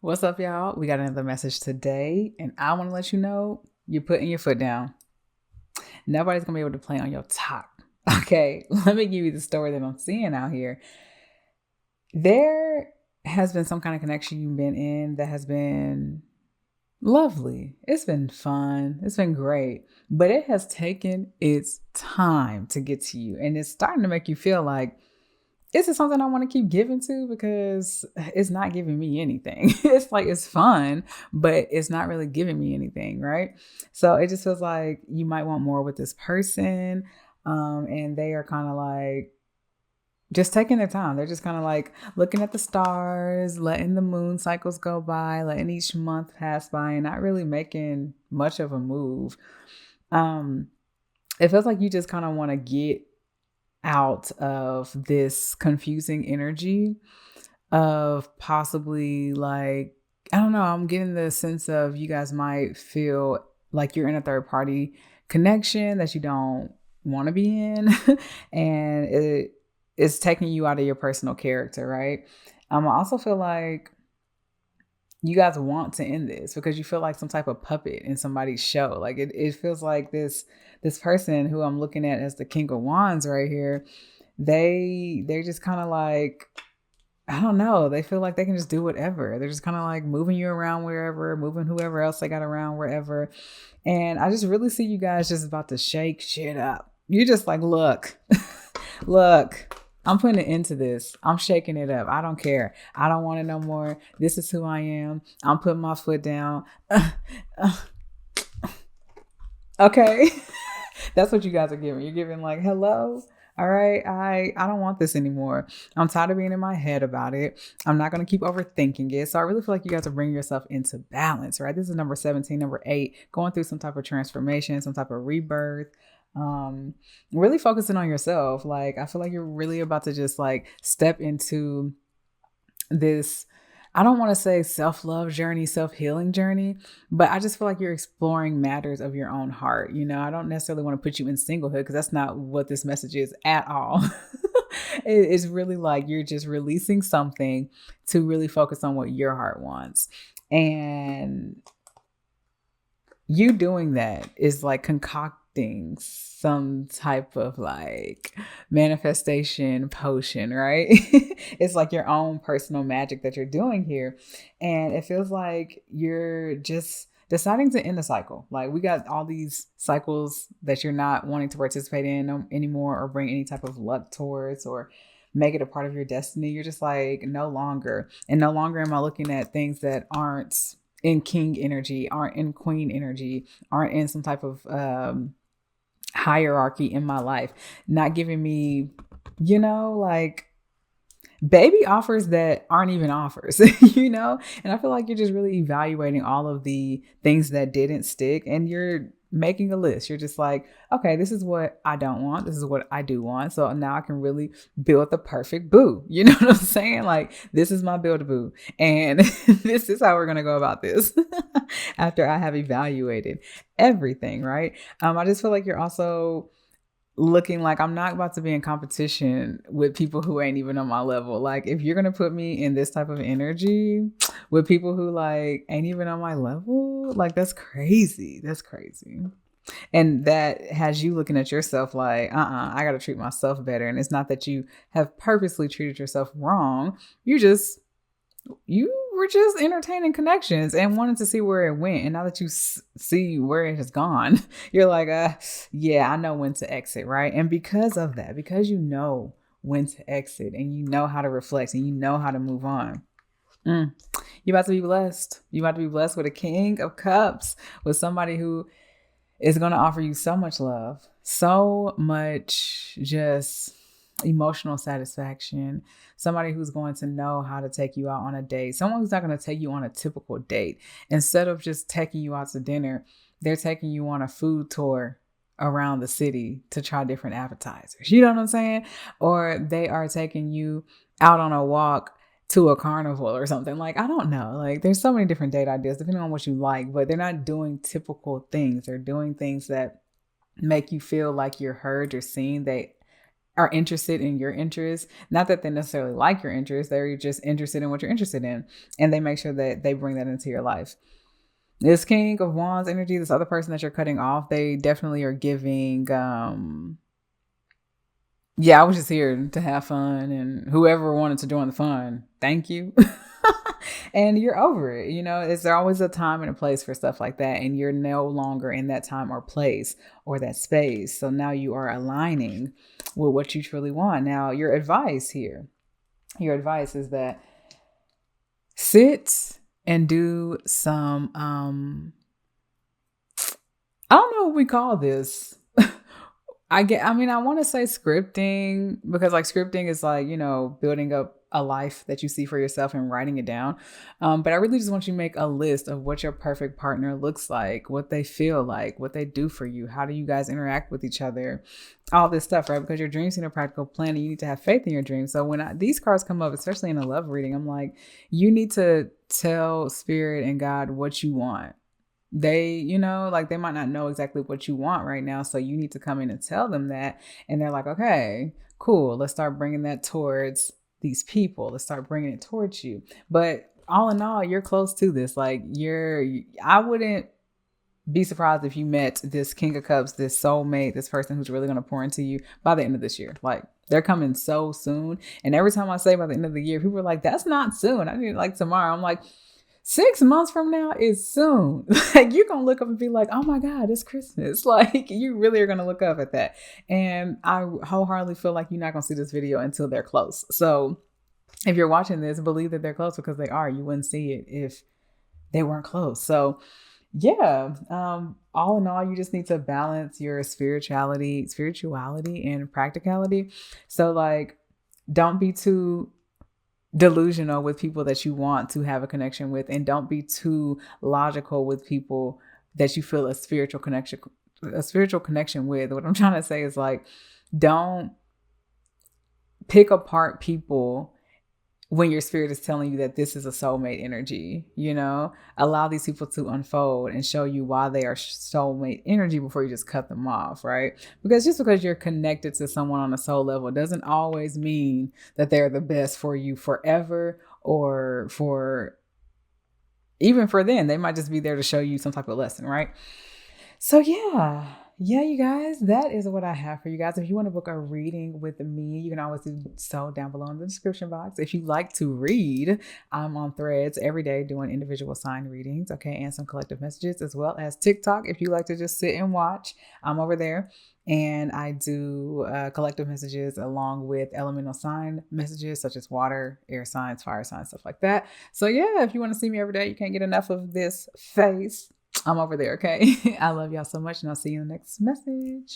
What's up, y'all? We got another message today, and I want to let you know you're putting your foot down. Nobody's going to be able to play on your top. Okay, let me give you the story that I'm seeing out here. There has been some kind of connection you've been in that has been lovely. It's been fun. It's been great, but it has taken its time to get to you, and it's starting to make you feel like, is it something I want to keep giving to? Because it's not giving me anything. It's like, it's fun, but it's not really giving me anything, right? So it just feels like you might want more with this person. And they are kind of like just taking their time. They're just kind of like looking at the stars, letting the moon cycles go by, letting each month pass by, and not really making much of a move. It feels like you just kind of want to get out of this confusing energy of possibly, like, I don't know, I'm getting the sense of you guys might feel like you're in a third party connection that you don't want to be in and it is taking you out of your personal character, right? I also feel like you guys want to end this because you feel like some type of puppet in somebody's show. Like it feels like this person who I'm looking at as the King of Wands right here, they're just kind of like, I don't know, they feel like they can just do whatever. They're just kind of like moving you around wherever, moving whoever else they got around wherever. And I just really see you guys just about to shake shit up. You're just like, look, look, I'm putting an end to this. I'm shaking it up. I don't care. I don't want it no more. This is who I am. I'm putting my foot down. Okay. That's what you guys are giving. You're giving like, hello. All right. I don't want this anymore. I'm tired of being in my head about it. I'm not going to keep overthinking it. So I really feel like you guys are bringing yourself into balance, right? This is number 17, number 8, going through some type of transformation, some type of rebirth. Really focusing on yourself. Like, I feel like you're really about to just like step into this, I don't want to say self-love journey, self-healing journey, but I just feel like you're exploring matters of your own heart. You know, I don't necessarily want to put you in singlehood because that's not what this message is at all. It's really like you're just releasing something to really focus on what your heart wants. And you doing that is like concocting some type of like manifestation potion, right? It's like your own personal magic that you're doing here. And it feels like you're just deciding to end the cycle. Like, we got all these cycles that you're not wanting to participate in anymore or bring any type of luck towards or make it a part of your destiny. You're just like, no longer. And no longer am I looking at things that aren't in king energy, aren't in queen energy, aren't in some type of hierarchy in my life, not giving me, like baby offers that aren't even offers, And I feel like you're just really evaluating all of the things that didn't stick and you're making a list. You're just like, okay, this is what I don't want. This is what I do want. So now I can really build the perfect boo. You know what I'm saying? Like, this is my build a boo. And this is how we're going to go about this after I have evaluated everything, right? I just feel like you're also looking like, I'm not about to be in competition with people who ain't even on my level. Like, if you're going to put me in this type of energy with people who like ain't even on my level, like, that's crazy. That's crazy. And that has you looking at yourself like, I got to treat myself better. And it's not that you have purposely treated yourself wrong. You were just entertaining connections and wanted to see where it went. And now that you see where it has gone, you're like, yeah, I know when to exit, right? And because of that, because you know when to exit and you know how to reflect and you know how to move on, you're about to be blessed. You're about to be blessed with a King of Cups, with somebody who is going to offer you so much love, so much just emotional satisfaction, somebody who's going to know how to take you out on a date, someone who's not going to take you on a typical date. Instead of just taking you out to dinner, they're taking you on a food tour around the city to try different appetizers. You know what I'm saying? Or they are taking you out on a walk to a carnival or something. Like, I don't know. Like, there's so many different date ideas depending on what you like, but they're not doing typical things. They're doing things that make you feel like you're heard, you're seen. They are interested in your interests. Not that they necessarily like your interests, they're just interested in what you're interested in. And they make sure that they bring that into your life. This King of Wands energy, this other person that you're cutting off, they definitely are giving, yeah, I was just here to have fun, and whoever wanted to join the fun, thank you. And you're over it. You know, is there always a time and a place for stuff like that? And you're no longer in that time or place or that space. So now you are aligning with what you truly want. Now, your advice is that sit and do some, I don't know what we call this. I want to say scripting, because like scripting is like, you know, building up a life that you see for yourself and writing it down. But I really just want you to make a list of what your perfect partner looks like, what they feel like, what they do for you. How do you guys interact with each other? All this stuff, right? Because your dreams need a practical plan, and you need to have faith in your dreams. So when these cards come up, especially in a love reading, I'm like, you need to tell spirit and God what you want. They, you know, like they might not know exactly what you want right now. So you need to come in and tell them that. And they're like, okay, cool. Let's start bringing that towards these people. Let's start bringing it towards you. But all in all, you're close to this. Like I wouldn't be surprised if you met this King of Cups, this soulmate, this person who's really going to pour into you by the end of this year. Like they're coming so soon. And every time I say by the end of the year, people are like, that's not soon. I need like tomorrow. I'm like, 6 months from now is soon. Like you're going to look up and be like, oh my God, it's Christmas. Like you really are going to look up at that. And I wholeheartedly feel like you're not going to see this video until they're close. So if you're watching this, believe that they're close, because they are. You wouldn't see it if they weren't close. So yeah, all in all, you just need to balance your spirituality and practicality. So like, don't be too delusional with people that you want to have a connection with, and don't be too logical with people that you feel a spiritual connection with. What I'm trying to say is like, don't pick apart people when your spirit is telling you that this is a soulmate energy. You know, allow these people to unfold and show you why they are soulmate energy before you just cut them off, right? Because just because you're connected to someone on a soul level doesn't always mean that they're the best for you forever, or even for them. They might just be there to show you some type of lesson, right? So yeah, you guys, that is what I have for you guys. If you want to book a reading with me, you can always do so down below in the description box. If you like to read, I'm on Threads every day doing individual sign readings, okay, and some collective messages, as well as TikTok. If you like to just sit and watch, I'm over there. And I do collective messages along with elemental sign messages, such as water, air signs, fire signs, stuff like that. So yeah, if you want to see me every day, you can't get enough of this face, I'm over there, okay? I love y'all so much, and I'll see you in the next message.